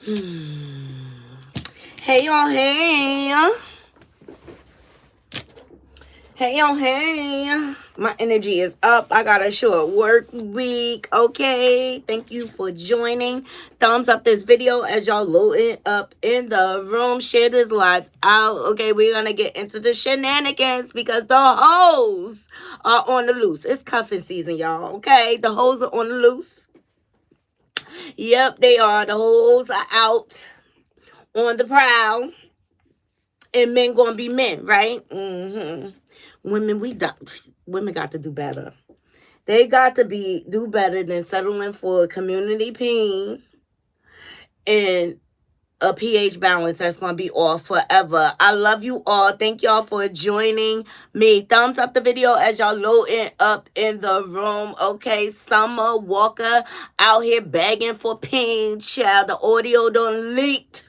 Hey y'all, hey. Hey y'all, hey. My energy is up. I got a short work week. Okay. Thank you for joining. Thumbs up this video as y'all loading up in the room. Share this live out. Okay, we're gonna get into the shenanigans because the hoes are on the loose. It's cuffing season, y'all. Okay, the hoes are on the loose. Yep, they are. The hoes are out on the prowl. And men gonna be men, right? Women got to do better. They got to do better than settling for community pain and a pH balance that's going to be off forever. I love you all. Thank y'all for joining me. Thumbs up the video as y'all loading up in the room. Okay, Summer Walker out here begging for pain, child. The audio done leaked.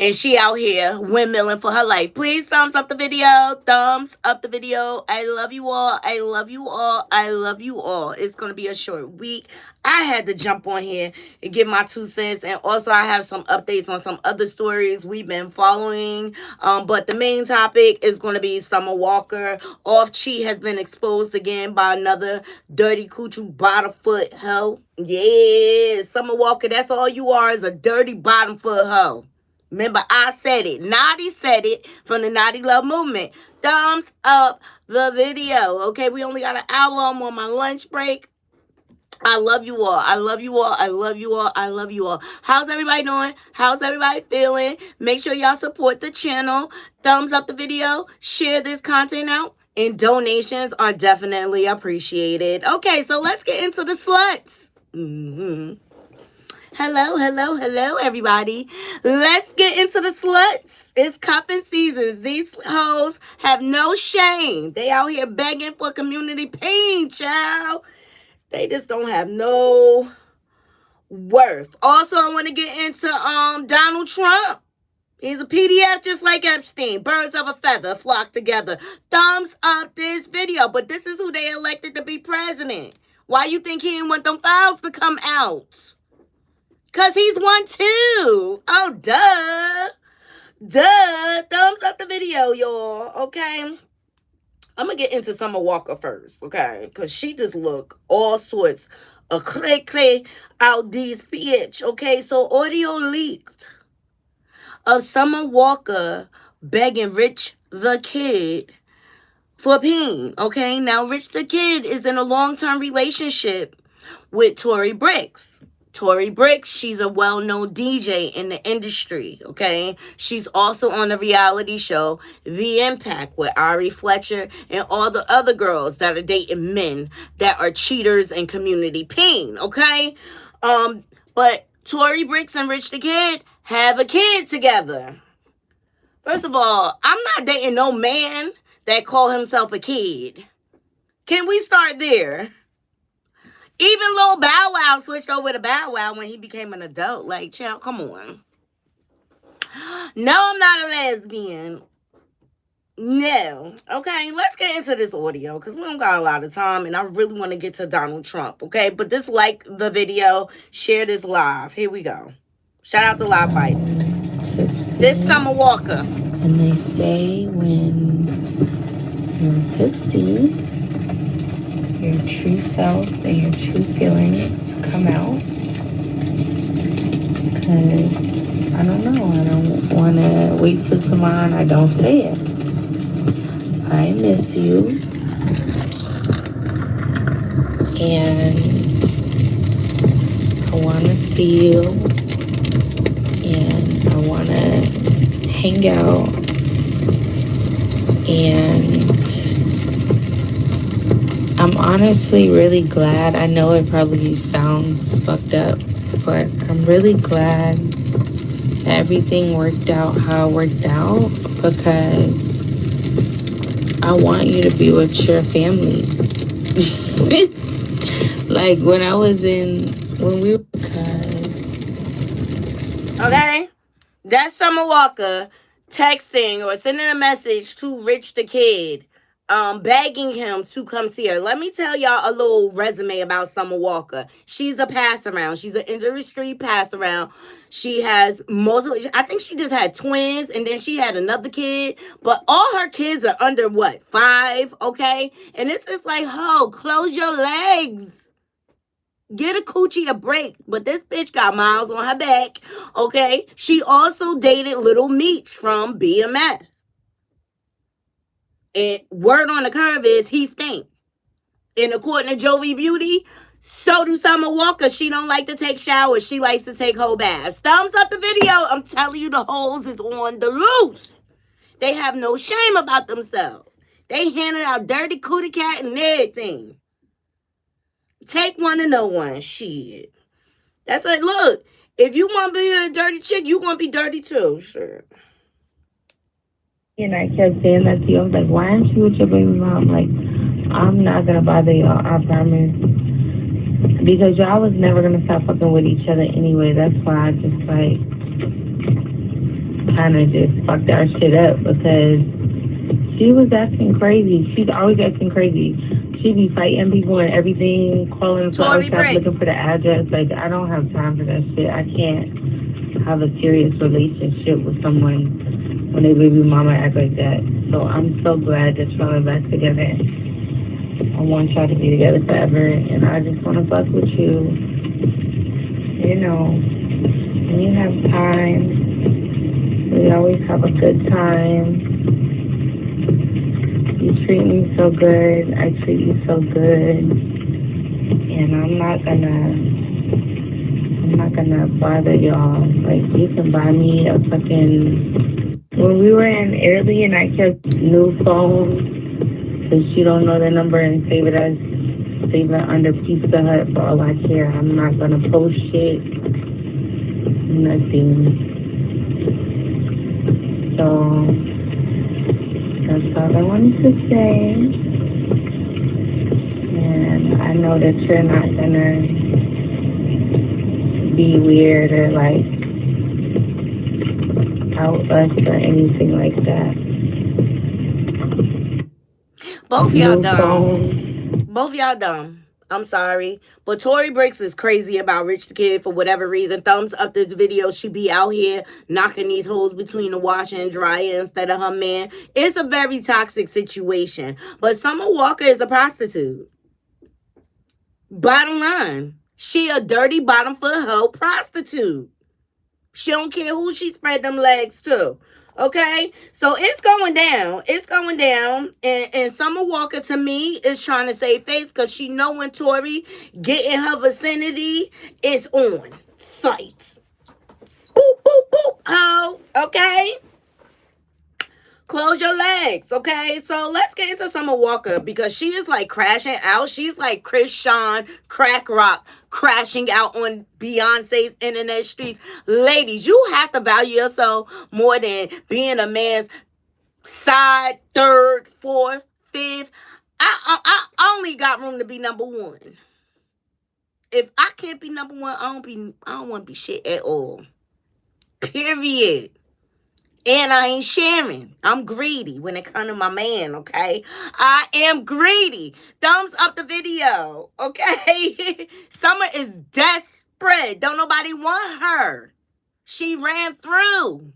And she out here windmilling for her life. Please thumbs up the video. Thumbs up the video. I love you all. I love you all. I love you all. It's going to be a short week. I had to jump on here and give my 2 cents. And also I have some updates on some other stories we've been following. But the main topic is going to be Summer Walker. Off cheat has been exposed again by another dirty coochie bottom foot hoe. Yeah, Summer Walker, that's all you are, is a dirty bottom foot hoe. Remember, I said it. Knotty said it from the Knotty Love Movement. Thumbs up the video. Okay, we only got an hour. I'm on my lunch break. I love you all. I love you all. I love you all. I love you all. How's everybody doing? How's everybody feeling? Make sure y'all support the channel. Thumbs up the video. Share this content out. And donations are definitely appreciated. Okay, so let's get into the sluts. Hello, everybody. Let's get into the sluts. It's cuffing seasons. These hoes have no shame. They out here begging for community pain, child. They just don't have no worth. Also, I want to get into Donald Trump. He's a PDF just like Epstein. Birds of a feather flock together. Thumbs up this video. But this is who they elected to be president. Why you think he didn't want them files to come out? Because he's one too. Oh, duh. Thumbs up the video, y'all. Okay. I'm going to get into Summer Walker first. Okay. Because she just look all sorts of cray out these bitch. Okay. So audio leaked of Summer Walker begging Rich the Kid for pain. Okay. Now, Rich the Kid is in a long-term relationship with Tory Bricks. Tory Bricks, she's a well-known DJ in the industry, okay? She's also on the reality show The Impact with Ari Fletcher and all the other girls that are dating men that are cheaters and community pain, okay? But Tory Bricks and Rich the Kid have a kid together. First of all, I'm not dating no man that call himself a kid. Can we start there? Even Lil Bow Wow switched over to Bow Wow when he became an adult. Like, child, come on. No, I'm not a lesbian. No. Okay, let's get into this audio because we don't got a lot of time and I really want to get to Donald Trump, okay? But just like the video, share this live. Here we go. Shout out to Live Bites. Tipsy. This Summer Walker. And they say when you're tipsy, your true self and your true feelings come out. Because, I don't know, I don't want to wait till tomorrow and I don't say it. I miss you. And I want to see you. And I want to hang out. And I'm honestly really glad. I know it probably sounds fucked up, but I'm really glad everything worked out how it worked out because I want you to be with your family. Like when we were, Okay? That's Summer Walker texting or sending a message to Rich the Kid begging him to come see her. Let me tell y'all a little resume about Summer Walker. She's a pass around. She's an industry pass around. She has multiple, I think she just had twins and then she had another kid, but all her kids are under what, 5, okay? And this is like, ho, close your legs. Get a coochie a break. But this bitch got miles on her back, okay? She also dated Little Meech from BMF. And word on the curve is he stink. And according to Jovi Beauty, so do Summer Walker. She don't like to take showers. She likes to take whole baths. Thumbs up the video. I'm telling you, the hoes is on the loose. They have no shame about themselves. They handing out dirty cootie cat and everything. Take one and no one. Shit. That's like, look, if you want to be a dirty chick, you want to be dirty too. Sure. And I kept saying that to you. I was like, why aren't you with your baby mom? Like, I'm not going to bother y'all, I promise. Because y'all was never going to stop fucking with each other anyway. That's why I just, like, kind of just fucked our shit up. Because she was acting crazy. She's always acting crazy. She be fighting people and everything, calling for us, looking for the address. Like, I don't have time for that shit. I can't have a serious relationship with someone when they baby mama act like that. So I'm so glad that y'all are back together. I want y'all to be together forever, and I just want to fuck with you. You know, when you have time, we always have a good time. You treat me so good, I treat you so good, and I'm not gonna bother y'all. Like, you can buy me a fucking. When we were in Italy and I kept new phones, because you don't know the number, and save it under Pizza Hut for all I care. I'm not gonna post shit, nothing. So that's all I wanted to say. And I know that you're not gonna be weird or like out us or anything like that. Both y'all dumb. Both y'all dumb. I'm sorry. But Tory Breaks is crazy about Rich the Kid for whatever reason. Thumbs up this video. She be out here knocking these hoes between the washer and dryer instead of her man. It's a very toxic situation. But Summer Walker is a prostitute. Bottom line. She a dirty bottom foot hoe prostitute. She don't care who she spread them legs to. Okay? So it's going down. It's going down. And Summer Walker, to me, is trying to save face because she know when Tory get in her vicinity, it's on sight. Boop, boop, boop, ho. Okay? Close your legs, okay? So let's get into Summer Walker because she is like crashing out. She's like Chris Sean, crack rock, crashing out on Beyonce's internet streets. Ladies, you have to value yourself more than being a man's side, third, fourth, fifth. I only got room to be number one. If I can't be number one, I don't want to be shit at all. Period. And I ain't sharing. I'm greedy when it comes to my man, okay? I am greedy. Thumbs up the video, okay? Summer is desperate. Don't nobody want her. She ran through.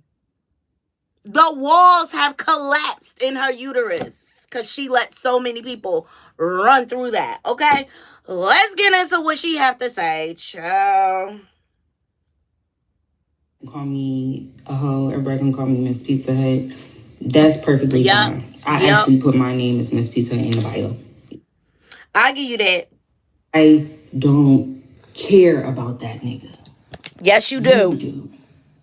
The walls have collapsed in her uterus because she let so many people run through that, okay? Let's get into what she have to say. Ciao. Call me a hoe. Everybody can call me Miss Pizza Hut. That's perfectly fine. I actually put my name as Miss Pizza Hut in the bio. I'll give you that. I don't care about that nigga. Yes, you do. You do.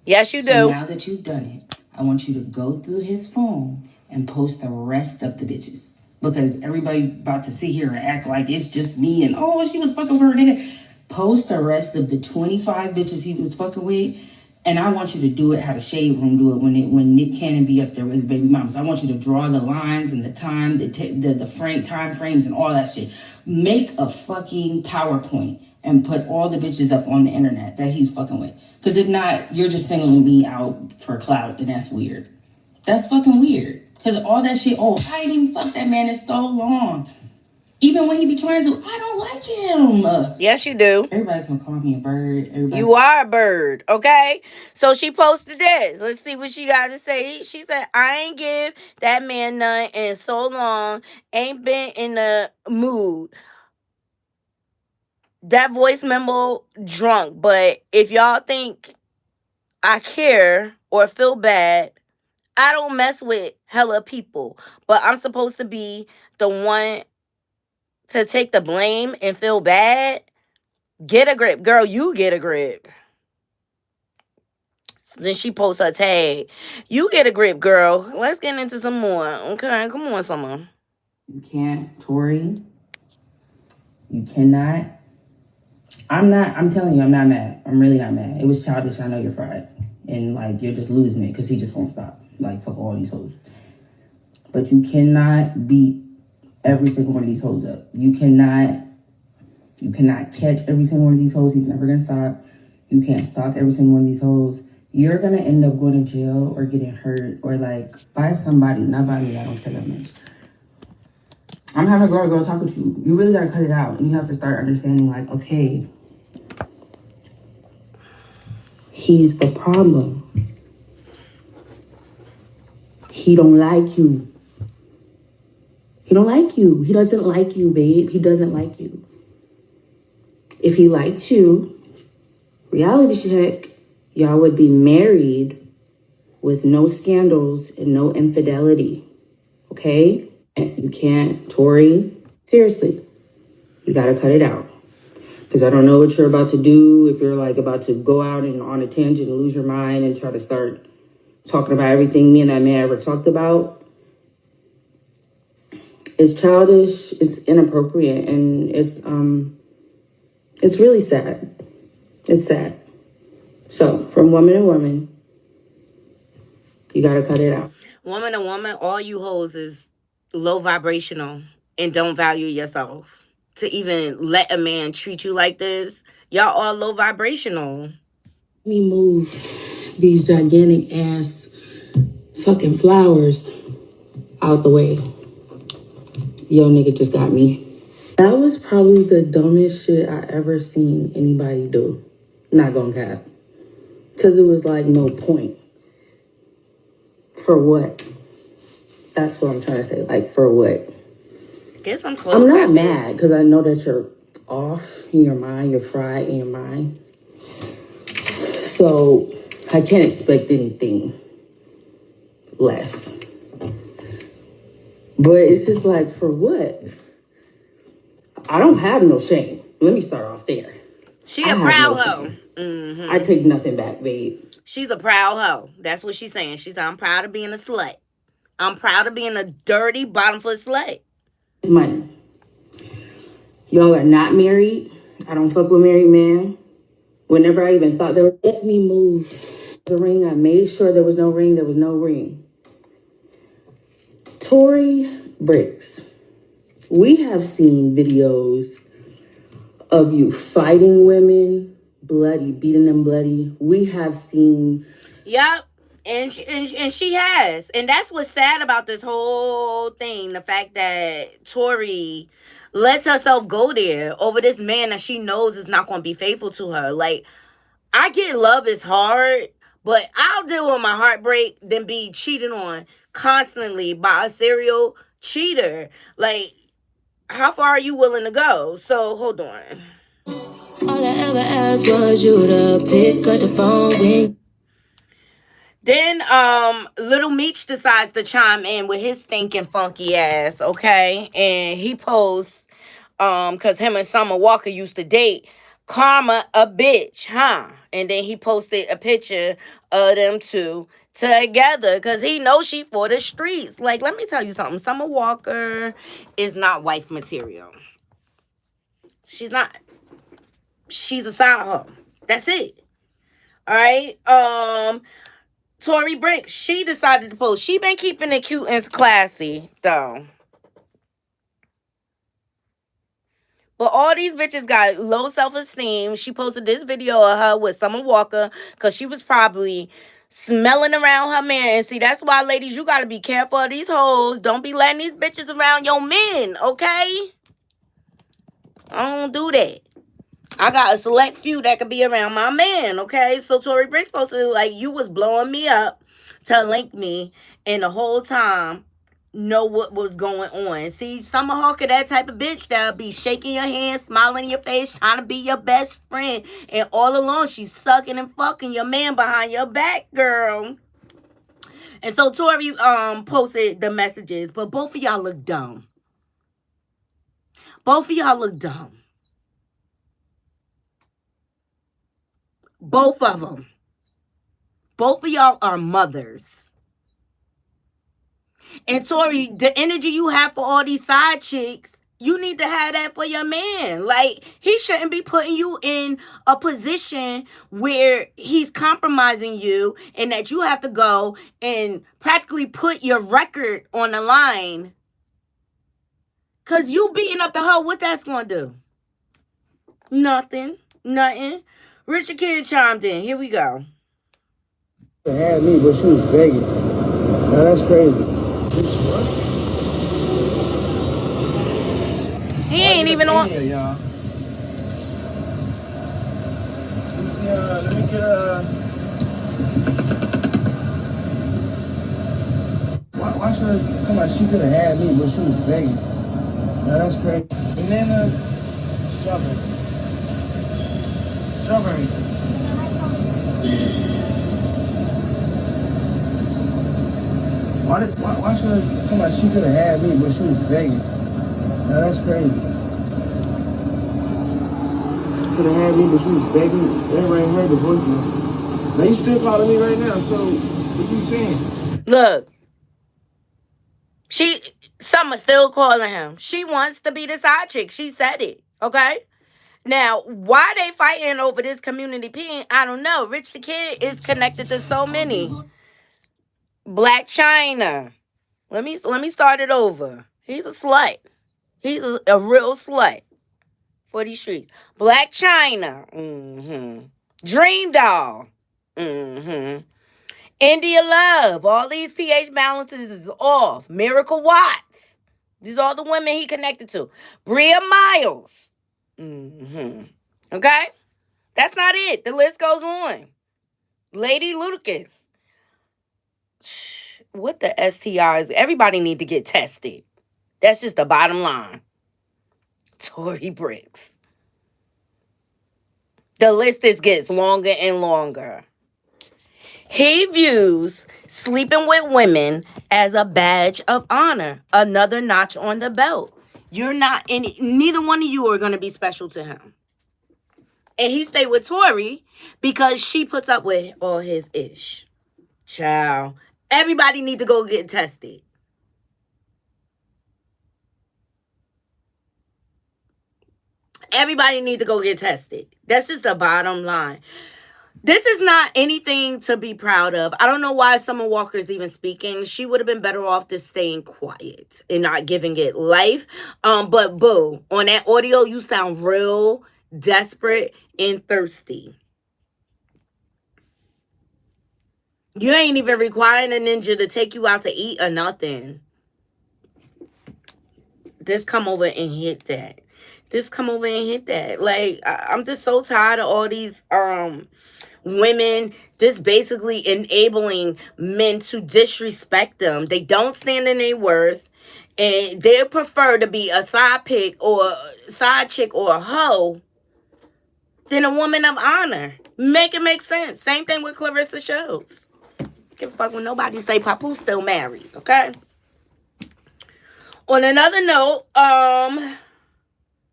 Yes, you do. So now that you've done it, I want you to go through his phone and post the rest of the bitches. Because everybody about to sit here and act like it's just me and, oh, she was fucking with her nigga. Post the rest of the 25 bitches he was fucking with. And I want you to do it how the Shade Room do it when Nick Cannon be up there with his baby mamas. I want you to draw the lines and the time, the time frames and all that shit. Make a fucking PowerPoint and put all the bitches up on the internet that he's fucking with. Because if not, you're just singling me out for clout, and that's weird. That's fucking weird. Because all that shit, oh, I ain't even fucked that man in so long. Even when he be trying to, I don't like him. Yes, you do. Everybody can call me a bird. You are a bird, okay? So she posted this. Let's see what she got to say. She said, I ain't give that man none in so long. Ain't been in the mood. That voice memo drunk. But if y'all think I care or feel bad, I don't mess with hella people. But I'm supposed to be the one to take the blame and feel bad. Get a grip. Girl, you get a grip. Then she posts her tag. You get a grip, girl. Let's get into some more. Okay, come on, Summer. You can't, Tori. You cannot. I'm telling you, I'm not mad. I'm really not mad. It was childish. I know you're fried. And, like, you're just losing it because he just won't stop. Like, fuck all these hoes. But you cannot beat every single one of these hoes up. You cannot catch every single one of these hoes. He's never going to stop. You can't stalk every single one of these hoes. You're going to end up going to jail or getting hurt or, like, by somebody. Not by me. I don't care that much. I'm having a girl talk with you. You really got to cut it out. And you have to start understanding, like, okay, he's the problem. He don't like you. He don't like you. He doesn't like you, babe. He doesn't like you. If he liked you, reality check, y'all would be married with no scandals and no infidelity. Okay? You can't, Tori. Seriously, you gotta cut it out. Because I don't know what you're about to do. If you're like about to go out and on a tangent and lose your mind and try to start talking about everything me and that man ever talked about. It's childish, it's inappropriate, and it's really sad. It's sad. So, from woman to woman, you gotta cut it out. Woman to woman, all you hoes is low vibrational and don't value yourself. To even let a man treat you like this, y'all all low vibrational. Let me move these gigantic ass fucking flowers out the way. Yo, nigga just got me. That was probably the dumbest shit I ever seen anybody do. Not gonna cap. Because it was like no point. For what? That's what I'm trying to say. Like, for what? Get some clothes. I'm not mad because I know that you're off in your mind. You're fried in your mind. So I can't expect anything less. But it's just like, for what? I don't have no shame. Let me start off there. She a proud hoe. Mm-hmm. I take nothing back, babe. She's a proud hoe. That's what she's saying. She said, I'm proud of being a slut. I'm proud of being a dirty bottom foot slut. It's money. Y'all are not married. I don't fuck with married men. Whenever I even thought let me move the ring, I made sure there was no ring. There was no ring. Tori Bricks, we have seen videos of you fighting women, bloody, beating them bloody. We have seen. Yep. And she has. And that's what's sad about this whole thing. The fact that Tori lets herself go there over this man that she knows is not going to be faithful to her. Like, I get love is hard, but I'll deal with my heartbreak than be cheated on constantly by a serial cheater. Like, how far are you willing to go? So, hold on. All I ever asked was you to pick up the phone when... Then Little Meech decides to chime in with his stinking funky ass, okay? And he posts, because him and Summer Walker used to date, Karma a bitch, huh? And then he posted a picture of them two together because he knows she for the streets. Like, let me tell you something. Summer Walker is not wife material. She's not. She's a side hoe. That's it. All right? Tori Bricks, she decided to post. She been keeping it cute and classy, though. But all these bitches got low self-esteem. She posted this video of her with Summer Walker because she was probably smelling around her man. And see, that's why, ladies, you gotta be careful of these hoes. Don't be letting these bitches around your men, okay? I don't do that. I got a select few that could be around my man, okay? So Tory Bricks posted, like, you was blowing me up to link me, and the whole time know what was going on. See, Summer Hawker, that type of bitch that'll be shaking your hand, smiling in your face, trying to be your best friend, and all along she's sucking and fucking your man behind your back, girl. And so Tory posted the messages, but both of y'all look dumb. Both of y'all look dumb. Both of them. Both of y'all are mothers. And Tory, the energy you have for all these side chicks, you need to have that for your man. Like, he shouldn't be putting you in a position where he's compromising you and that you have to go and practically put your record on the line. Because you beating up the hoe, what that's going to do? Nothing. Richard Kid chimed in. Here we go. Had me, but she was begging. Now that's crazy. What? He ain't even on. Here, y'all. Let me get Why should somebody, she could have had me, but she was begging. Now that's crazy. Banana, strawberry. Why should somebody, she could have had me, but she was begging. Now that's crazy. Could have had me, but she was begging. Everybody heard the voicemail. Now you still calling me right now, so what you saying? Look. Summer still calling him. She wants to be the side chick. She said it. Okay? Now, why they fighting over this community pin, I don't know. Rich the Kid is connected to so many. Black China. Let me start it over. He's a slut. He's a real slut for these streets. Black China. Dream Doll. India Love. All these pH balances is off. Miracle Watts. These are the women he connected to. Bria Miles. Okay? That's not it. The list goes on. Lady Ludacris. What the STIs? Everybody need to get tested. That's just the bottom line. Tory Bricks. The list gets longer and longer. He views sleeping with women as a badge of honor, another notch on the belt. You're not any, neither one of you are going to be special to him. And he stayed with Tory because she puts up with all his ish. Child. Everybody need to go get tested. Everybody need to go get tested. That's just the bottom line. This is not anything to be proud of. I don't know why Summer Walker is even speaking. She would have been better off just staying quiet and not giving it life. But boo, on that audio, you sound real desperate and thirsty. You ain't even requiring a ninja to take you out to eat or nothing. Just come over and hit that. Like, I'm just so tired of all these women just basically enabling men to disrespect them. They don't stand in their worth, and they prefer to be a side pick or side chick or a hoe than a woman of honor. Make it make sense. Same thing with Clarissa Shields. Give a fuck when nobody say Papoose still married, okay? On another note,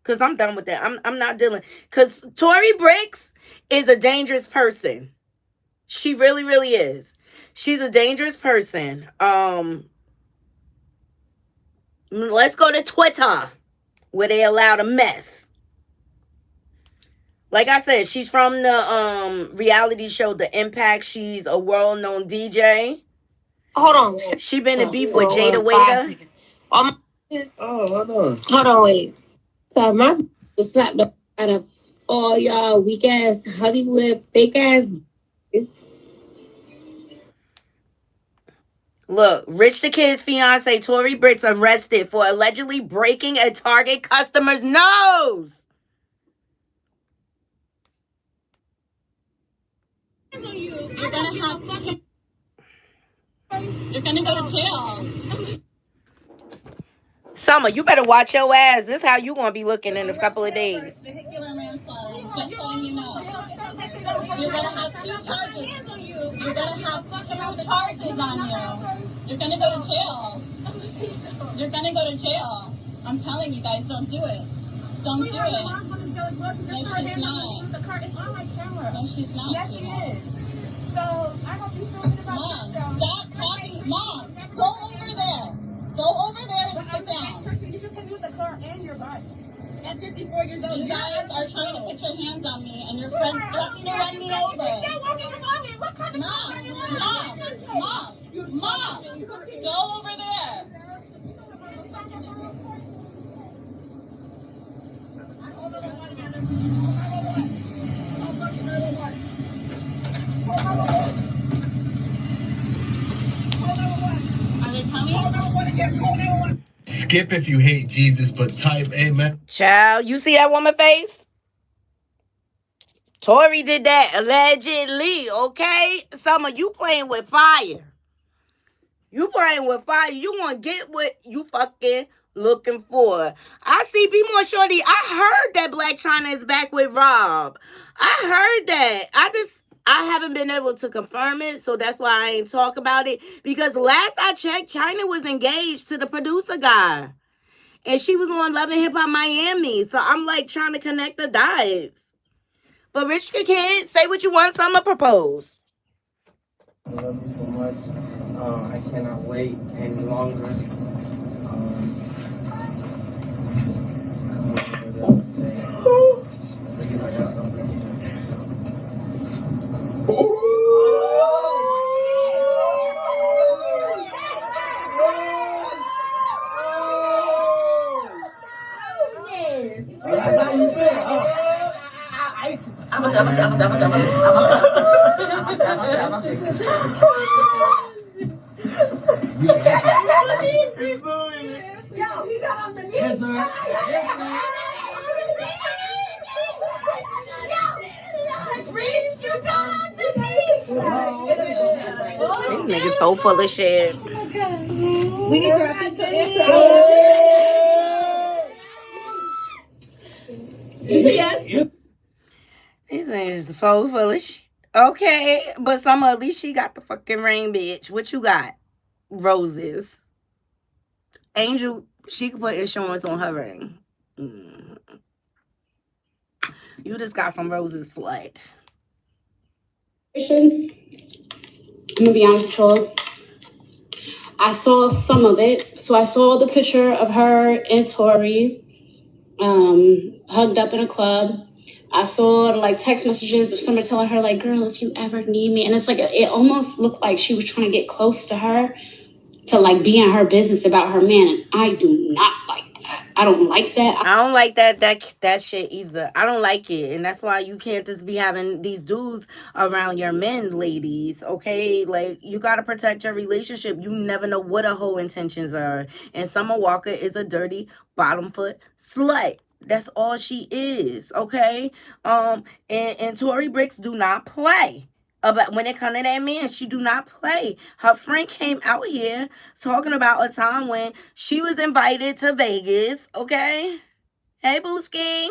because I'm done with that. I'm not dealing. Because Tory Bricks is a dangerous person. She really, really is. She's a dangerous person. Let's go to Twitter, where they allowed a mess. Like I said, she's from the reality show The Impact. She's a world-known DJ. Hold on. She been in beef with Jada Waiter. Hold on, wait. So my slapped up out of all y'all weak ass Hollywood fake ass. Look, Rich the Kid's fiance, Tory Bricks, arrested for allegedly breaking a Target customer's nose. You're gonna go to jail. Summer, you better watch your ass. This is how you gonna be looking in a couple of days. Vehicular manslaughter. Just letting you know. You're gonna have 2 charges. You're gonna have 2 charges on you. You're gonna go to jail. You're gonna go to jail. I'm telling you guys, don't do it. Don't do it. No, she's not. The car is on my camera. No, she's not. Yes, she is. So I hope you feel good about Mom, stop talking. Mom, go over there. Go over there and sit down. You just hit me with the car and your body. At 54 years old. You guys are trying to put your hands on me, and your friends threatening to run me over. She's still walking above me. What kind of car are you on? Mom, go over there. Are they coming? Skip if you hate Jesus, but type amen. Child, you see that woman face? Tory did that allegedly, okay? Summer, you playing with fire. You playing with fire. You want to get what you fucking looking for. I see Be More Shorty. I heard that Black China is back with Rob. I heard that. I haven't been able to confirm it, so that's why I ain't talk about it. Because last I checked, China was engaged to the producer guy. And she was on Love and Hip Hop Miami. So I'm like trying to connect the dots. But Rich the Kid, say what you want, Summer propose. I love you so much. I cannot wait any longer. Yo, he got on the knee. Yes, sir. Reach, you got on the knee. These niggas so full of shit. We need your official answer. You say yes? These niggas so full of shit. Okay, but Summer, at least she got the fucking ring, bitch. What you got? Roses. Angel, she could put insurance on her ring. You just got some roses, slut. I'm gonna be honest with y'all. I saw some of it. So I saw the picture of her and Tory hugged up in a club. I saw like text messages of somebody telling her like, girl, if you ever need me. And it's like, it almost looked like she was trying to get close to her to like be in her business about her man. And I do not like that. I don't like that. I don't like that shit either. I don't like it. And that's why you can't just be having these dudes around your men, ladies. Okay? Like, you gotta protect your relationship. You never know what her whole intentions are. And Summer Walker is a dirty bottom foot slut. That's all she is. Okay? And Tory Bricks do not play. But when it comes to that man, she do not play. Her friend came out here talking about a time when she was invited to Vegas, okay? Hey, Booski.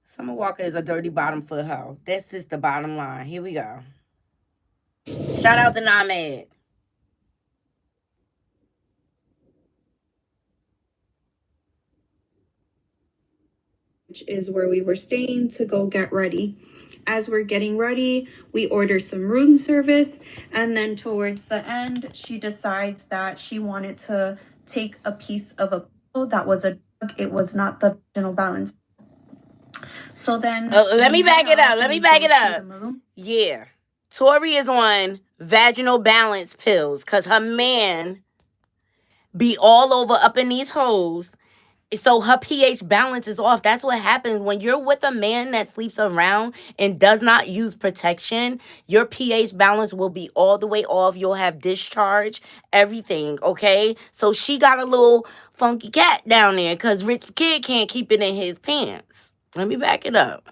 Summer Walker is a dirty bottom foot hoe. That's just the bottom line. Here we go. Shout out to Named. Which is where we were staying to go get ready. As we're getting ready, we order some room service, and then towards the end, she decides that she wanted to take a piece of a pillow that was a drug. It was not the vaginal balance. So then let me back it up. Yeah. Tory is on vaginal balance pills because her man be all over up in these holes. So her pH balance is off. That's what happens when you're with a man that sleeps around and does not use protection. Your pH balance will be all the way off. You'll have discharge, everything, okay? So she got a little funky cat down there because Rich Kid can't keep it in his pants. Let me back it up.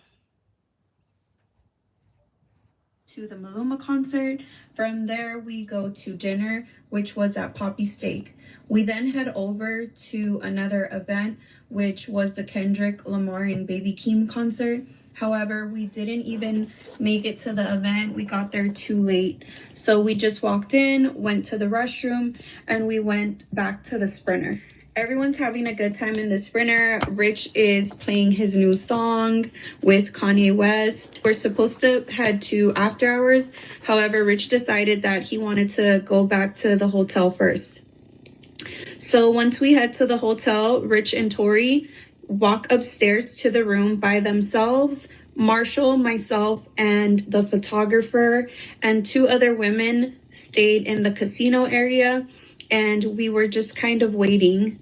To the Maluma concert. From there, we go to dinner, which was at Poppy Steak. We then head over to another event, which was the Kendrick Lamar and Baby Keem concert. However, we didn't even make it to the event. We got there too late. So we just walked in, went to the restroom, and we went back to the Sprinter. Everyone's having a good time in the Sprinter. Rich is playing his new song with Kanye West. We're supposed to head to after hours. However, Rich decided that he wanted to go back to the hotel first. So once we head to the hotel, Rich and Tori walk upstairs to the room by themselves. Marshall, myself, and the photographer and 2 other women stayed in the casino area, and we were just kind of waiting.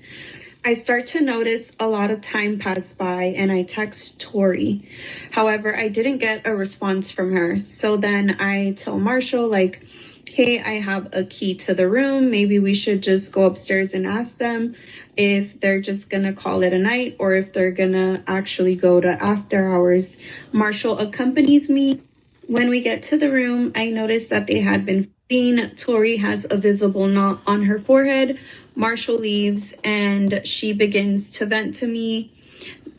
I start to notice a lot of time pass by, and I text Tori. However, I didn't get a response from her. So then I tell Marshall, like, hey, I have a key to the room. Maybe we should just go upstairs and ask them if they're just gonna call it a night or if they're gonna actually go to after hours. Marshall accompanies me. When we get to the room, I notice that they had been fighting. Tori has a visible knot on her forehead. Marshall leaves and she begins to vent to me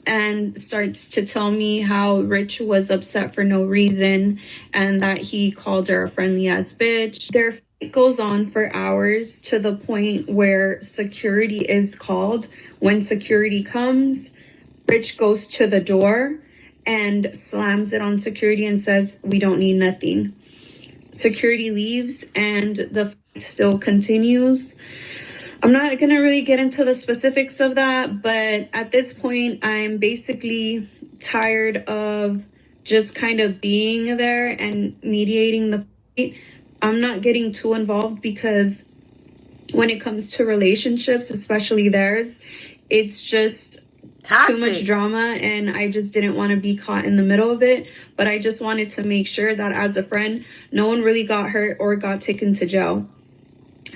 and starts to tell me how Rich was upset for no reason and that he called her a friendly ass bitch. Their fight goes on for hours to the point where security is called. When security comes, Rich goes to the door and slams it on security and says, "We don't need nothing." Security leaves and the fight still continues. I'm not going to really get into the specifics of that, but at this point, I'm basically tired of just kind of being there and mediating the fight. I'm not getting too involved because when it comes to relationships, especially theirs, it's just Toxic. Too much drama, and I just didn't want to be caught in the middle of it. But I just wanted to make sure that as a friend, no one really got hurt or got taken to jail.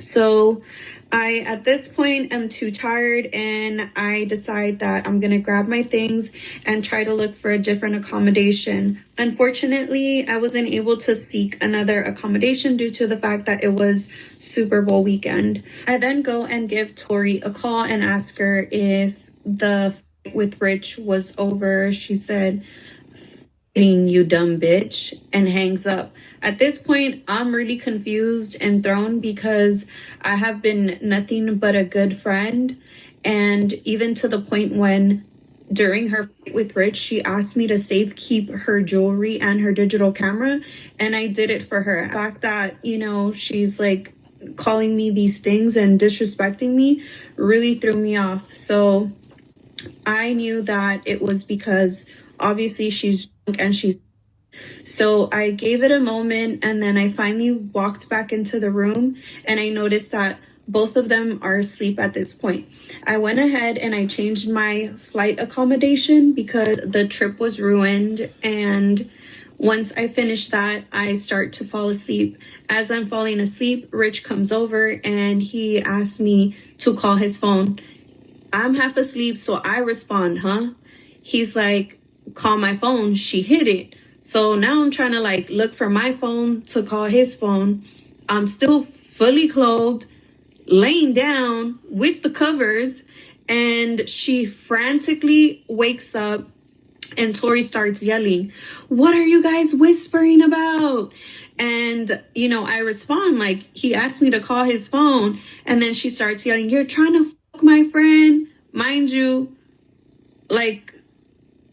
So I, at this point, am too tired, and I decide that I'm going to grab my things and try to look for a different accommodation. Unfortunately, I wasn't able to seek another accommodation due to the fact that it was Super Bowl weekend. I then go and give Tori a call and ask her if the fight with Rich was over. She said, "You dumb bitch," and hangs up. At this point, I'm really confused and thrown because I have been nothing but a good friend. And even to the point when during her fight with Rich, she asked me to safe keep her jewelry and her digital camera. And I did it for her. The fact that, you know, she's like calling me these things and disrespecting me really threw me off. So I knew that it was because obviously she's drunk and she's. So I gave it a moment, and then I finally walked back into the room and I noticed that both of them are asleep at this point. I went ahead and I changed my flight accommodation because the trip was ruined, and once I finish that, I start to fall asleep. As I'm falling asleep, Rich comes over and he asks me to call his phone. I'm half asleep, so I respond, He's like, "Call my phone." She hit it. So now I'm trying to like look for my phone to call his phone. I'm still fully clothed, laying down with the covers, and she frantically wakes up and Tori starts yelling, "What are you guys whispering about?" And, you know, I respond like, he asked me to call his phone. And then she starts yelling, "You're trying to fuck my friend." Mind you, like,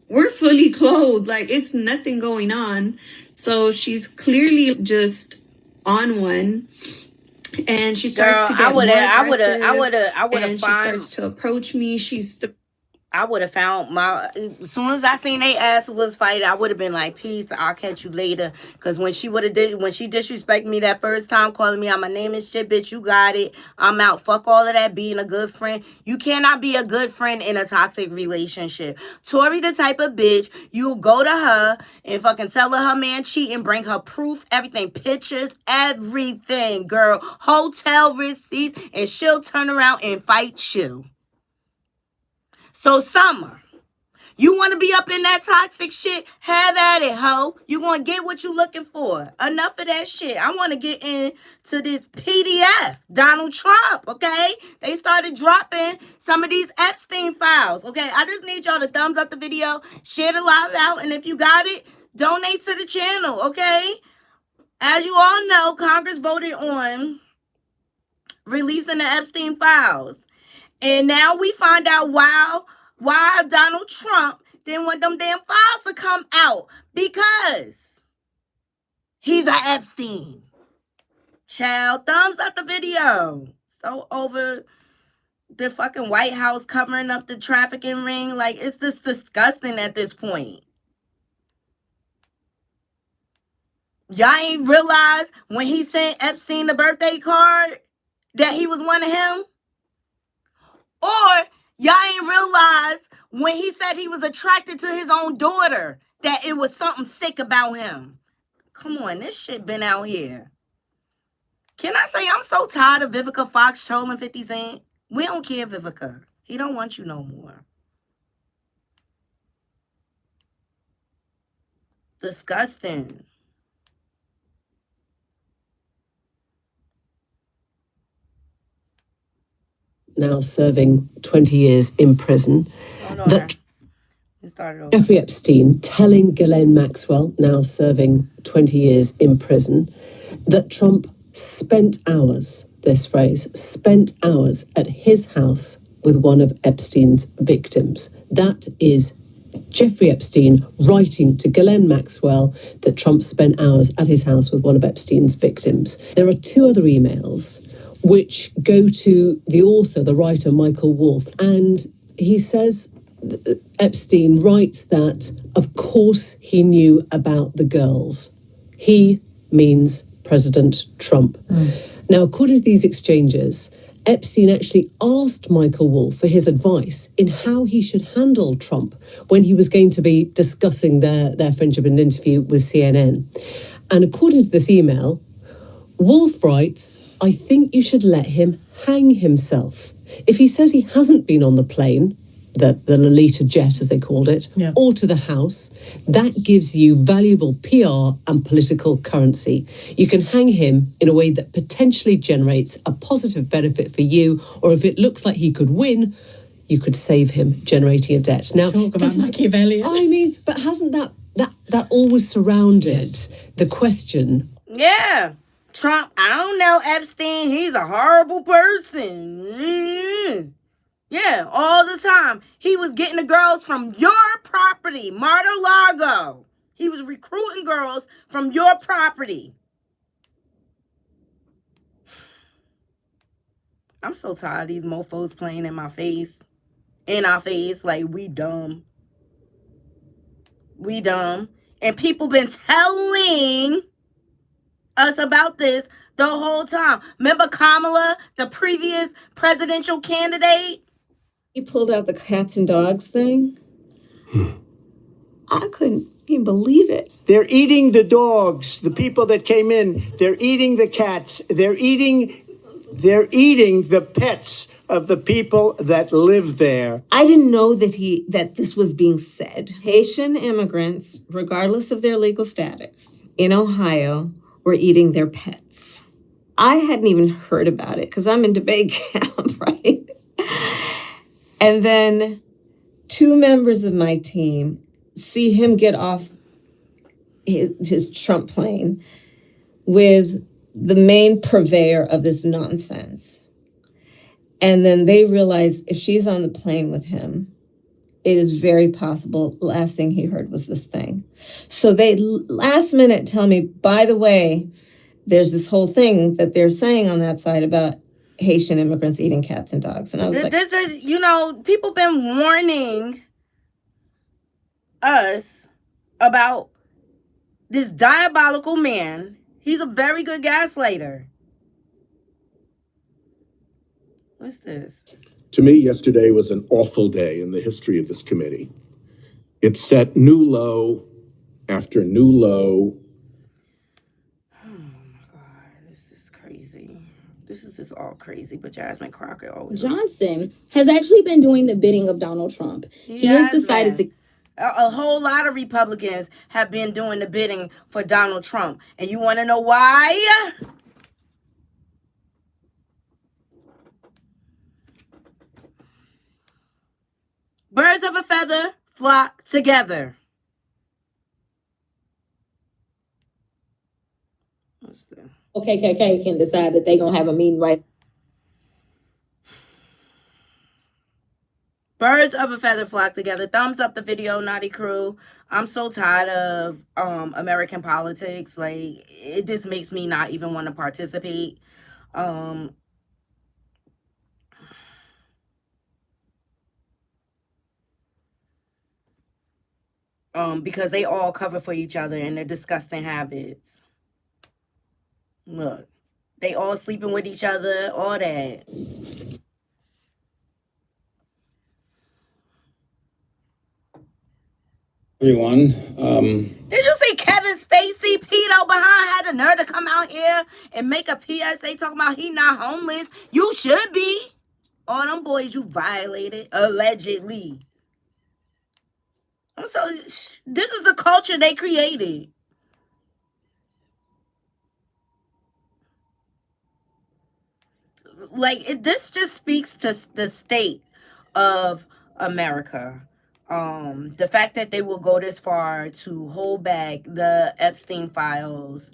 we're fully clothed, like it's nothing going on. So she's clearly just on one, and she starts to get more aggressive. I would have and she starts to approach me. I would have found as soon as I seen they ass was fight, I would have been like, peace, I'll catch you later. Cause when she disrespected me that first time, calling me out my name and shit, bitch, you got it. I'm out. Fuck all of that being a good friend. You cannot be a good friend in a toxic relationship. Tori the type of bitch, you go to her and fucking tell her man cheating, bring her proof, everything, pictures, everything, girl. Hotel receipts, and she'll turn around and fight you. So, Summer, you want to be up in that toxic shit? Have at it, ho. You going to get what you looking for. Enough of that shit. I want to get into this PDF, Donald Trump, okay? They started dropping some of these Epstein files, okay? I just need y'all to thumbs up the video, share the live out, and if you got it, donate to the channel, okay? As you all know, Congress voted on releasing the Epstein files. And now we find out why Donald Trump didn't want them damn files to come out. Because he's a Epstein. Child, thumbs up the video. So over the fucking White House covering up the trafficking ring. Like, it's just disgusting at this point. Y'all ain't realized when he sent Epstein the birthday card that he was one of him? Or y'all ain't realized when he said he was attracted to his own daughter that it was something sick about him. Come on, this shit been out here. Can I say I'm so tired of Vivica Fox trolling 50 Cent? We don't care, Vivica. He don't want you no more. Disgusting. Now serving 20 years in prison. That Jeffrey Epstein telling Ghislaine Maxwell, now serving 20 years in prison, that Trump spent hours, this phrase, spent hours at his house with one of Epstein's victims. That is Jeffrey Epstein writing to Ghislaine Maxwell that Trump spent hours at his house with one of Epstein's victims. There are two other emails which go to the author, the writer, Michael Wolff. And he says, Epstein writes that, of course, he knew about the girls. He means President Trump. Now, according to these exchanges, Epstein actually asked Michael Wolff for his advice in how he should handle Trump when he was going to be discussing their friendship in an interview with CNN. And according to this email, Wolff writes, I think you should let him hang himself. If he says he hasn't been on the plane, the Lolita jet, as they called it, or to the house, that gives you valuable PR and political currency. You can hang him in a way that potentially generates a positive benefit for you, or if it looks like he could win, you could save him generating a debt. Now, talk about Machiavellian. I mean, but hasn't that always surrounded the question? Yeah. Trump, I don't know Epstein. He's a horrible person. Yeah, all the time. He was getting the girls from your property, Mar-a-Lago. He was recruiting girls from your property. I'm so tired of these mofos playing in our face, like we dumb. We dumb. And people been telling us about this the whole time. Remember Kamala, the previous presidential candidate? He pulled out the cats and dogs thing. I couldn't even believe it. They're eating the dogs, the people that came in. They're eating the cats. They're eating the pets of the people that live there. I didn't know that this was being said. Haitian immigrants, regardless of their legal status, in Ohio, were eating their pets. I hadn't even heard about it because I'm in debate camp, right? And then two members of my team see him get off his Trump plane with the main purveyor of this nonsense. And then they realize if she's on the plane with him, it is very possible last thing he heard was this thing. So they last minute tell me, by the way, there's this whole thing that they're saying on that side about Haitian immigrants eating cats and dogs. And I was like, this is, people been warning us about this diabolical man. He's a very good gaslighter. What's this? To me, yesterday was an awful day in the history of this committee. It set new low after new low. Oh my God, this is crazy. This is just all crazy, but Jasmine Crockett always... Johnson has actually been doing the bidding of Donald Trump. He has decided to... A whole lot of Republicans have been doing the bidding for Donald Trump. And you want to know why? Birds of a feather flock together. What's that? KKK can decide that they're going to have a meeting right. Birds of a feather flock together. Thumbs up the video, Knotty crew. I'm so tired of American politics. Like, it just makes me not even want to participate. Because they all cover for each other and their disgusting habits. Look, they all sleeping with each other, all that. Everyone. Did you see Kevin Spacey, pedo behind, had the nerve to come out here and make a PSA talking about he not homeless? You should be. All them boys you violated, allegedly. So this is the culture they created. Like, this just speaks to the state of America. The fact that they will go this far to hold back the Epstein files,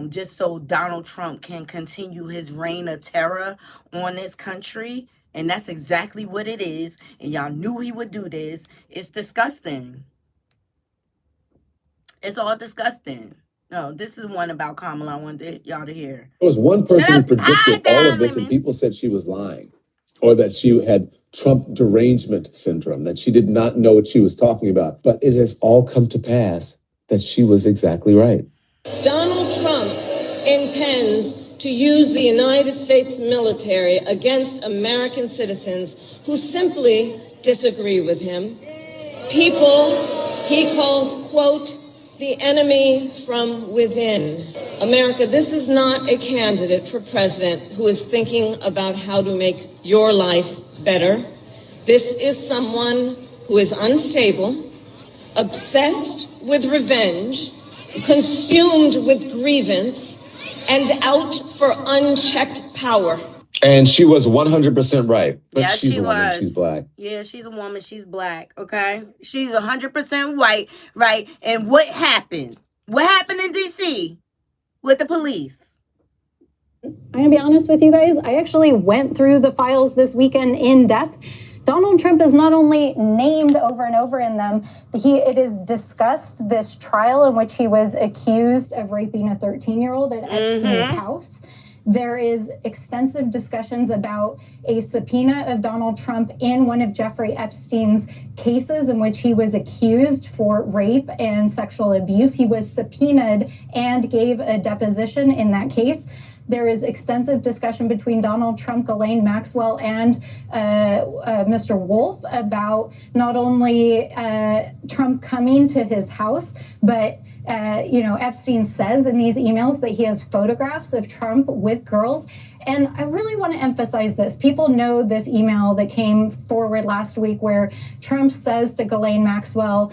just so Donald Trump can continue his reign of terror on this country. And that's exactly what it is. And y'all knew he would do this. It's disgusting. It's all disgusting. No, this is one about Kamala I wanted y'all to hear. There was one person who predicted all of this, and people said she was lying. Or that she had Trump derangement syndrome, that she did not know what she was talking about. But it has all come to pass that she was exactly right. Donald Trump intends to use the United States military against American citizens who simply disagree with him. People he calls, quote, the enemy from within. America, this is not a candidate for president who is thinking about how to make your life better. This is someone who is unstable, obsessed with revenge, consumed with grievance, and out for unchecked power. And she was 100% right. But yeah, she's she a woman, was. she's black. Yeah, she's a woman. She's black. Okay, she's 100% white, right? And what happened? What happened in D.C. with the police? I'm gonna be honest with you guys. I actually went through the files this weekend in depth. Donald Trump is not only named over and over in them, it is discussed this trial in which he was accused of raping a 13-year-old at Epstein's house. There is extensive discussions about a subpoena of Donald Trump in one of Jeffrey Epstein's cases in which he was accused for rape and sexual abuse. He was subpoenaed and gave a deposition in that case. There is extensive discussion between Donald Trump, Ghislaine Maxwell, and Mr. Wolf about not only Trump coming to his house, but Epstein says in these emails that he has photographs of Trump with girls. And I really want to emphasize this. People know this email that came forward last week where Trump says to Ghislaine Maxwell,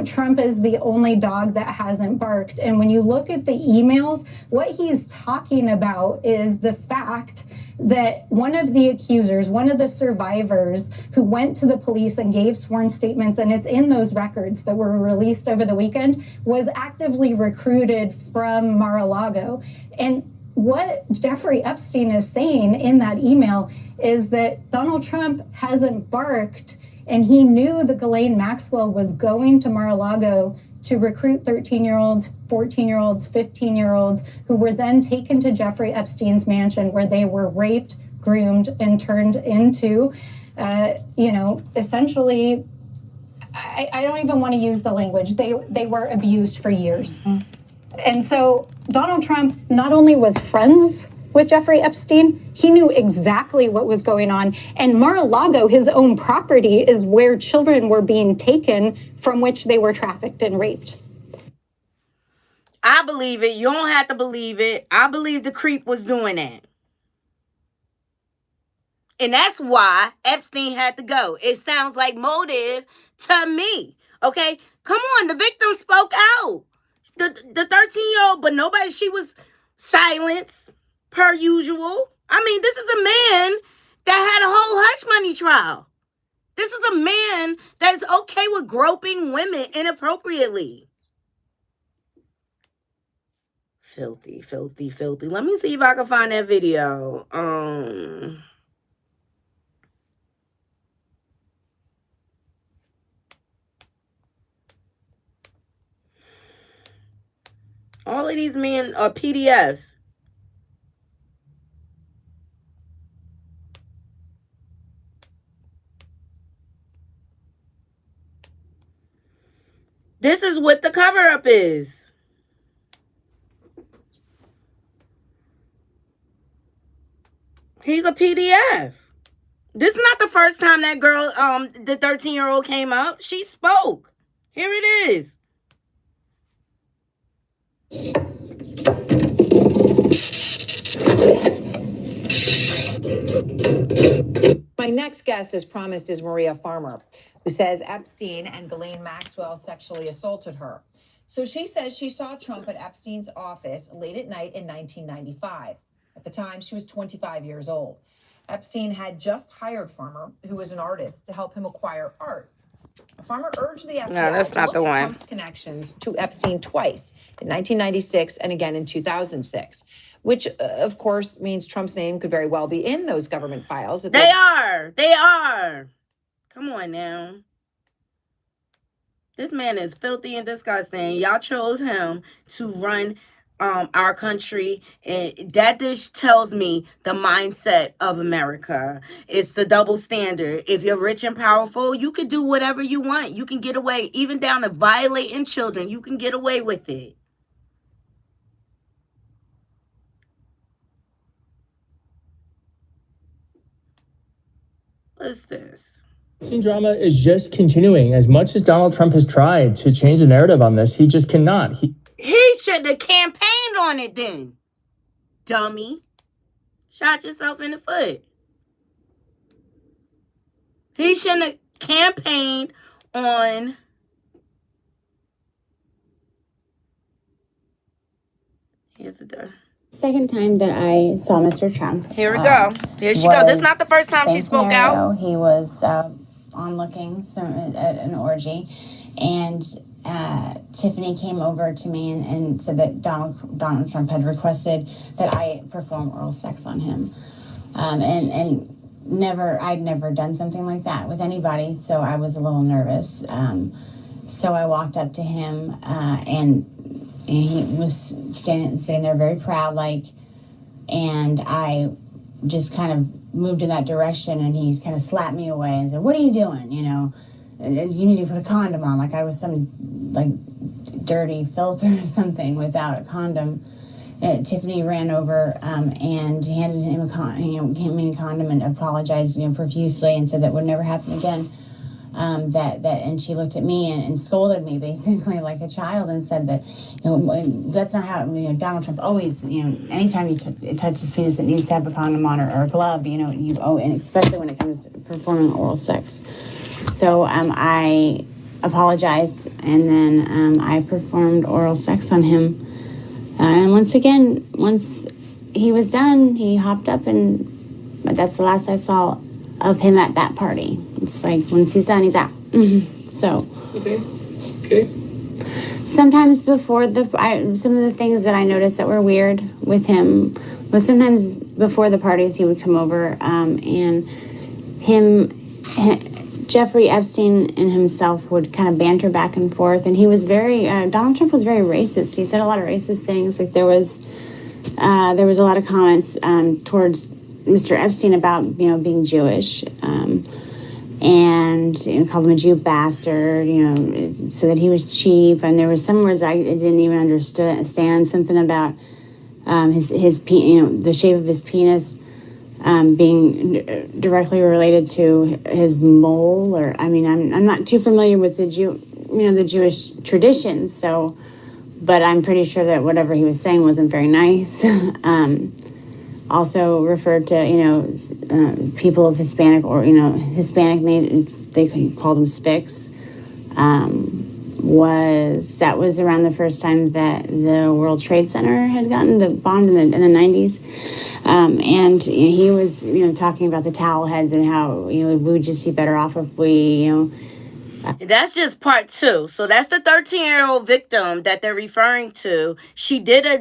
Trump is the only dog that hasn't barked. And when you look at the emails, what he's talking about is the fact that one of the accusers, one of the survivors who went to the police and gave sworn statements, and it's in those records that were released over the weekend, was actively recruited from Mar-a-Lago. And what Jeffrey Epstein is saying in that email is that Donald Trump hasn't barked, and he knew that Ghislaine Maxwell was going to Mar-a-Lago to recruit 13-year-olds, 14-year-olds, 15-year-olds, who were then taken to Jeffrey Epstein's mansion where they were raped, groomed and turned into, essentially, I don't even want to use the language. They were abused for years. And so Donald Trump not only was friends with Jeffrey Epstein, he knew exactly what was going on. And Mar-a-Lago, his own property, is where children were being taken from which they were trafficked and raped. I believe it. You don't have to believe it. I believe the creep was doing that. And that's why Epstein had to go. It sounds like motive to me. Okay? Come on, the victim spoke out. The 13-year-old, but nobody, she was silenced per usual. I mean, this is a man that had a whole hush money trial. This is a man that is okay with groping women inappropriately. Filthy, filthy, filthy. Let me see if I can find that video. All of these men are PDFs. This is what the cover-up is. He's a PDF. This is not the first time that girl, the 13-year-old came up. She spoke. Here it is. My next guest, as promised, is Maria Farmer, who says Epstein and Ghislaine Maxwell sexually assaulted her. So she says she saw Trump at Epstein's office late at night in 1995. At the time, she was 25 years old. Epstein had just hired Farmer, who was an artist, to help him acquire art. Farmer urged the FBI that's not to look the at one. Trump's connections to Epstein twice, in 1996 and again in 2006, which, of course, means Trump's name could very well be in those government files. They are. Come on now. This man is filthy and disgusting. Y'all chose him to run our country, and that just tells me the mindset of America. It's the double standard. If you're rich and powerful, you can do whatever you want. You can get away, even down to violating children. You can get away with it. What's this? Epstein drama is just continuing. As much as Donald Trump has tried to change the narrative on this, he just cannot. He should have campaigned on it then. Dummy. Shot yourself in the foot. He shouldn't have campaigned on... Here's the... Second time that I saw Mr. Trump. Here we go. Here she goes. This is not the first time she spoke out. He was onlooking at an orgy, and Tiffany came over to me and said that Donald Trump had requested that I perform oral sex on him, and I'd never done something like that with anybody, so I was a little nervous. So I walked up to him, and he was sitting there very proud, and I just kind of moved in that direction, and he kind of slapped me away and said, "What are you doing? You need to put a condom on," like I was some dirty filth or something without a condom. Tiffany ran over and handed him a condom and apologized, profusely, and said that would never happen again. And she looked at me and scolded me basically like a child and said that, that's not how, Donald Trump always, anytime you touch his penis, it needs to have a condom on or a glove, and especially when it comes to performing oral sex. So I apologized, and then I performed oral sex on him. And once he was done, he hopped up, but that's the last I saw of him at that party. It's like once he's done, he's out. Mm-hmm. So okay. Sometimes before some of the things that I noticed that were weird with him was sometimes before the parties he would come over, and Jeffrey Epstein and himself would kind of banter back and forth, and he was Donald Trump was very racist. He said a lot of racist things. Like there was a lot of comments towards Mr. Epstein about, being Jewish, and called him a Jew bastard, so that he was cheap. And there was some words I didn't even understand. Something about the shape of his penis being directly related to his mole. Or I'm not too familiar with the Jewish traditions. So, but I'm pretty sure that whatever he was saying wasn't very nice. Also referred to, people of Hispanic or, Hispanic name, they called them spics. That was around the first time that the World Trade Center had gotten the bombed in the 90s. And he was, talking about the towel heads and how, we would just be better off if we, That's just part 2. So that's the 13-year-old victim that they're referring to. She did a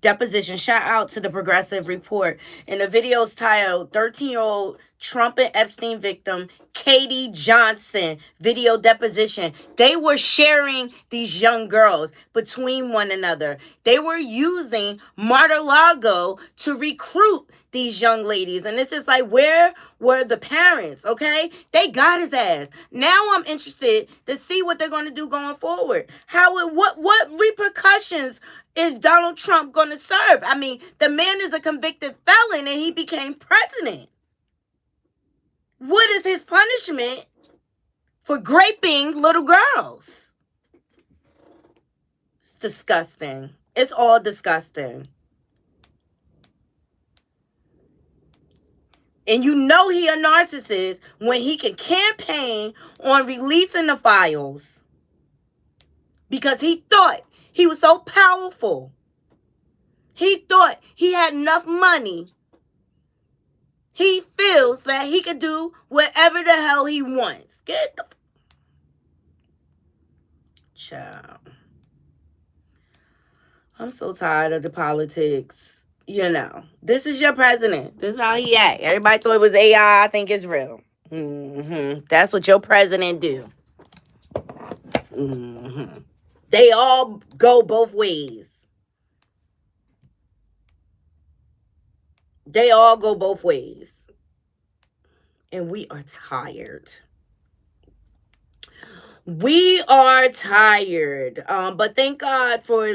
deposition. Shout out to the Progressive Report. And the video is titled 13-year-old Trump and Epstein victim Katie Johnson video deposition. They were sharing these young girls between one another. They were using Mar-a-Lago to recruit these young ladies. And it's just like, where were the parents? Okay, they got his ass. Now I'm interested to see what they're going to do going forward. What repercussions is Donald Trump going to serve? I mean, the man is a convicted felon and he became president. What is his punishment for raping little girls? It's disgusting. It's all disgusting. And he a narcissist when he can campaign on releasing the files because he thought he was so powerful. He thought he had enough money. He feels that he can do whatever the hell he wants. Get the child. I'm so tired of the politics. This is your president. This is how he act. Everybody thought it was AI. I think it's real. That's what your president do. They all go both ways. They all go both ways. And we are tired. We are tired. But thank God for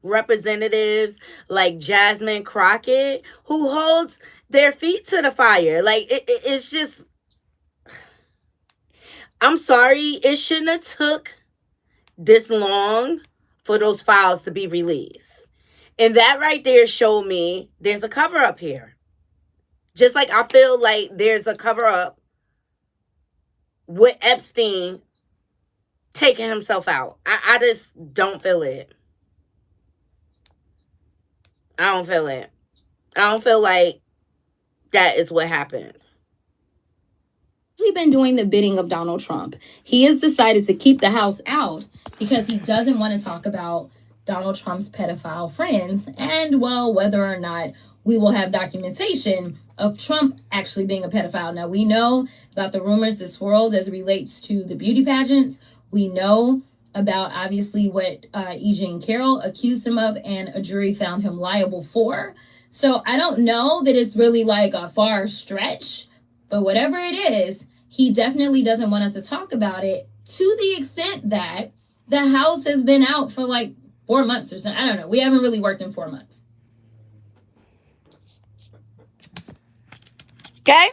representatives like Jasmine Crockett who holds their feet to the fire. It's just, I'm sorry, it shouldn't have took this long for those files to be released. And that right there showed me there's a cover up here. Just like I feel like there's a cover up with Epstein taking himself out. I just don't feel it. I don't feel it. I don't feel like that is what happened. We've been doing the bidding of Donald Trump. He has decided to keep the House out because he doesn't want to talk about Donald Trump's pedophile friends and, well, whether or not we will have documentation of Trump actually being a pedophile. Now, we know about the rumors that swirled as it relates to the beauty pageants. We know about, obviously, what E. Jean Carroll accused him of and a jury found him liable for. So I don't know that it's really like a far stretch, but whatever it is, he definitely doesn't want us to talk about it to the extent that the House has been out for 4 months or something. I don't know. We haven't really worked in 4 months. Okay?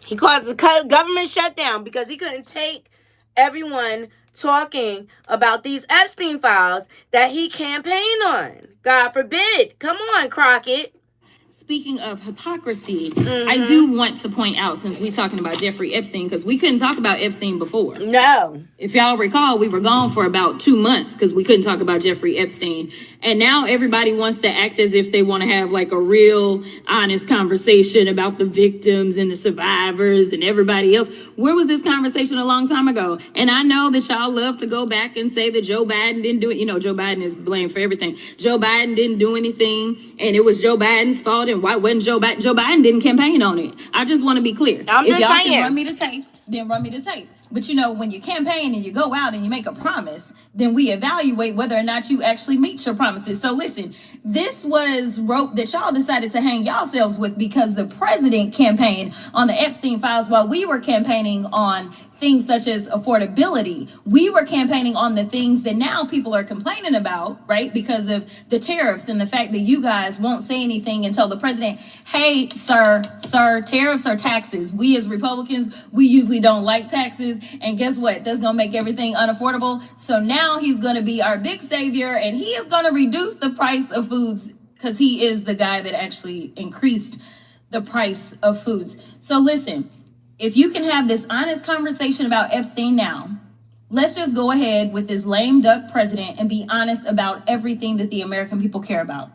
He caused the government shutdown because he couldn't take everyone talking about these Epstein files that he campaigned on. God forbid. Come on, Crockett. Speaking of hypocrisy, I do want to point out, since we're talking about Jeffrey Epstein, because we couldn't talk about Epstein before. No. If y'all recall, we were gone for about 2 months because we couldn't talk about Jeffrey Epstein. And now everybody wants to act as if they want to have a real honest conversation about the victims and the survivors and everybody else. Where was this conversation a long time ago? And I know that y'all love to go back and say that Joe Biden didn't do it. Joe Biden is blamed for everything. Joe Biden didn't do anything and it was Joe Biden's fault. And why wasn't Joe Biden? Joe Biden didn't campaign on it. I just want to be clear. I'm if just y'all saying. can run me the tape, then run me the tape. But you know, when you campaign and you go out and you make a promise, then we evaluate whether or not you actually meet your promises. So listen, this was rope that y'all decided to hang yourselves with because the president campaigned on the Epstein files while we were campaigning on things such as affordability. We were campaigning on the things that now people are complaining about, right? Because of the tariffs and the fact that you guys won't say anything and tell the president, hey, sir, tariffs are taxes. We as Republicans, we usually don't like taxes. And guess what? That's gonna make everything unaffordable. So now he's gonna be our big savior and he is gonna reduce the price of foods because he is the guy that actually increased the price of foods. So listen, if you can have this honest conversation about Epstein now, let's just go ahead with this lame duck president and be honest about everything that the American people care about.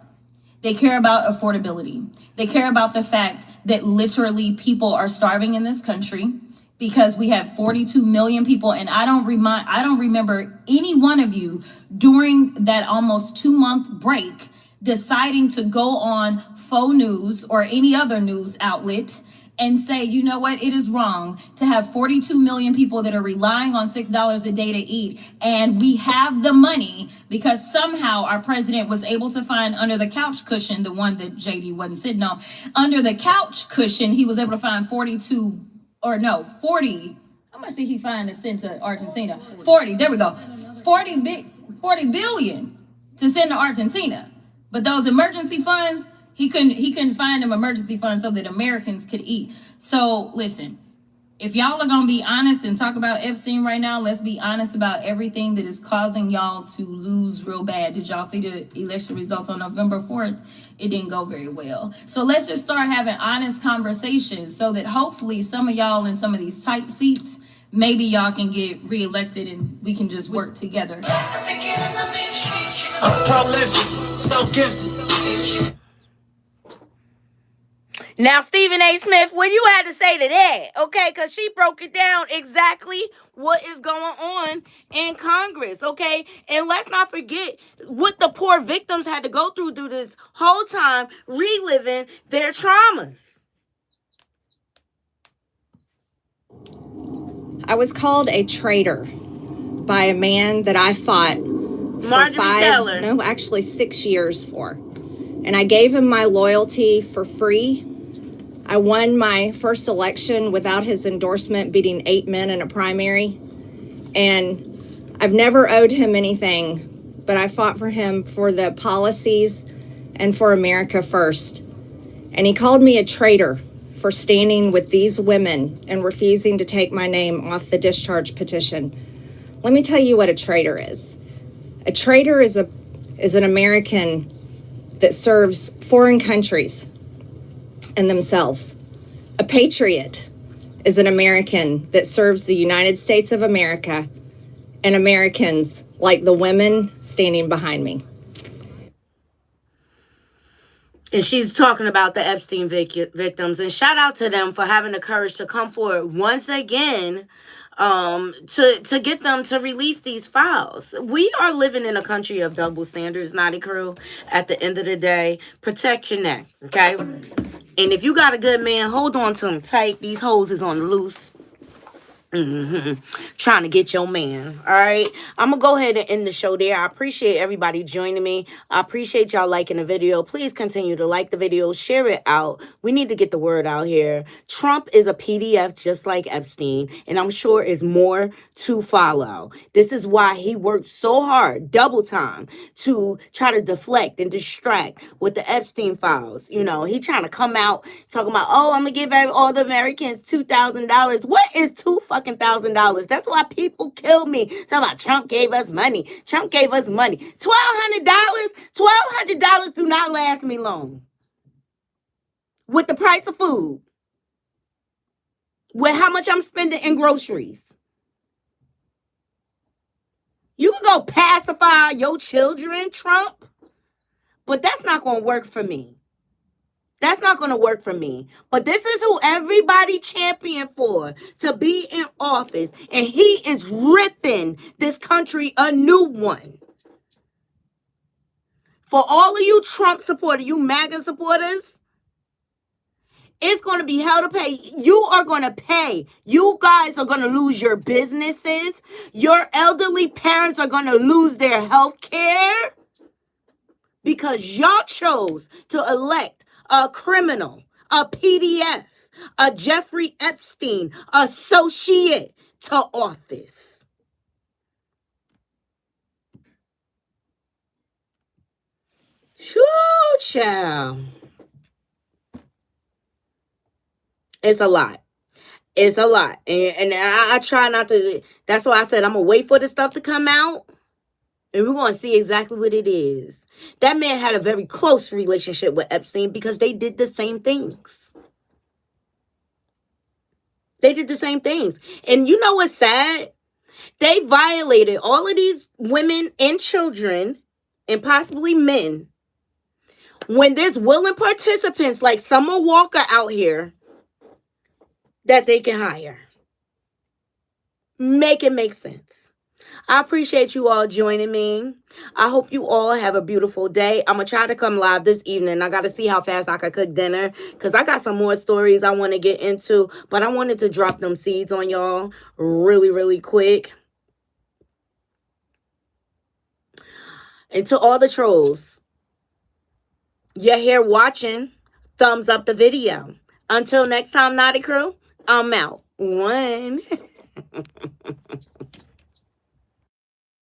They care about affordability. They care about the fact that literally people are starving in this country because we have 42 million people. And I don't remember any one of you during that almost 2-month break deciding to go on faux news or any other news outlet and say, you know what, it is wrong to have 42 million people that are relying on $6 a day to eat. And we have the money because somehow our president was able to find under the couch cushion, the one that JD wasn't sitting on, under the couch cushion, he was able to find 40. How much did he find to send to Argentina? 40, there we go. 40 billion to send to Argentina. But those emergency funds, he couldn't find them emergency funds so that Americans could eat. So listen, if y'all are gonna be honest and talk about Epstein right now, let's be honest about everything that is causing y'all to lose real bad. Did y'all see the election results on November 4th? It didn't go very well. So let's just start having honest conversations so that hopefully some of y'all in some of these tight seats, maybe y'all can get reelected and we can just work together. I'm prolific, so gifted. Now, Stephen A. Smith, what you had to say to that, okay? Because she broke it down exactly what is going on in Congress, okay? And let's not forget what the poor victims had to go through this whole time, reliving their traumas. I was called a traitor by a man that I fought for 6 years for. And I gave him my loyalty for free. I won my first election without his endorsement, beating 8 men in a primary. And I've never owed him anything, but I fought for him for the policies and for America first. And he called me a traitor for standing with these women and refusing to take my name off the discharge petition. Let me tell you what a traitor is. A traitor is an American that serves foreign countries and themselves. A patriot is an American that serves the United States of America and Americans like the women standing behind me. And she's talking about the Epstein victims. And shout out to them for having the courage to come forward once again to get them to release these files. We are living in a country of double standards, Knotty Crew. At the end of the day, protect your neck, okay? And if you got a good man, hold on to him tight. These hoes is on the loose. Trying to get your man. All right, I'm gonna go ahead and end the show there. I appreciate everybody joining me. I appreciate y'all liking the video. Please continue to like the video, share it out. We need to get the word out here. Trump is a PDF just like Epstein, and I'm sure is more to follow. This is why he worked so hard, double time, to try to deflect and distract with the Epstein files. You know, he trying to come out talking about, oh, I'm gonna give all the Americans $2,000. What is $2,000? That's why people kill me. Talking about Trump gave us money. Trump gave us money. $1,200? $1,200 do not last me long. With the price of food. With how much I'm spending in groceries. You can go pacify your children, Trump. But that's not going to work for me. That's not going to work for me. But this is who everybody championed for to be in office. And he is ripping this country a new one. For all of you Trump supporters, you MAGA supporters, It's going to be hell to pay. You are going to pay. You guys are going to lose your businesses. Your elderly parents are going to lose their health care because y'all chose to elect a criminal, a PDF, a Jeffrey Epstein associate to office. Shoo, child. It's a lot. It's a lot. And I try not to. That's why I said I'm going to wait for the stuff to come out. And we're going to see exactly what it is. That man had a very close relationship with Epstein because they did the same things. They did the same things. And you know what's sad? They violated all of these women and children and possibly men when there's willing participants like Summer Walker out here that they can hire. Make it make sense. I appreciate you all joining me. I hope you all have a beautiful day. I'm going to try to come live this evening. I got to see how fast I can cook dinner because I got some more stories I want to get into. But I wanted to drop them seeds on y'all really, really quick. And to all the trolls, you're here watching. Thumbs up the video. Until next time, Knotty Crew, I'm out. 1.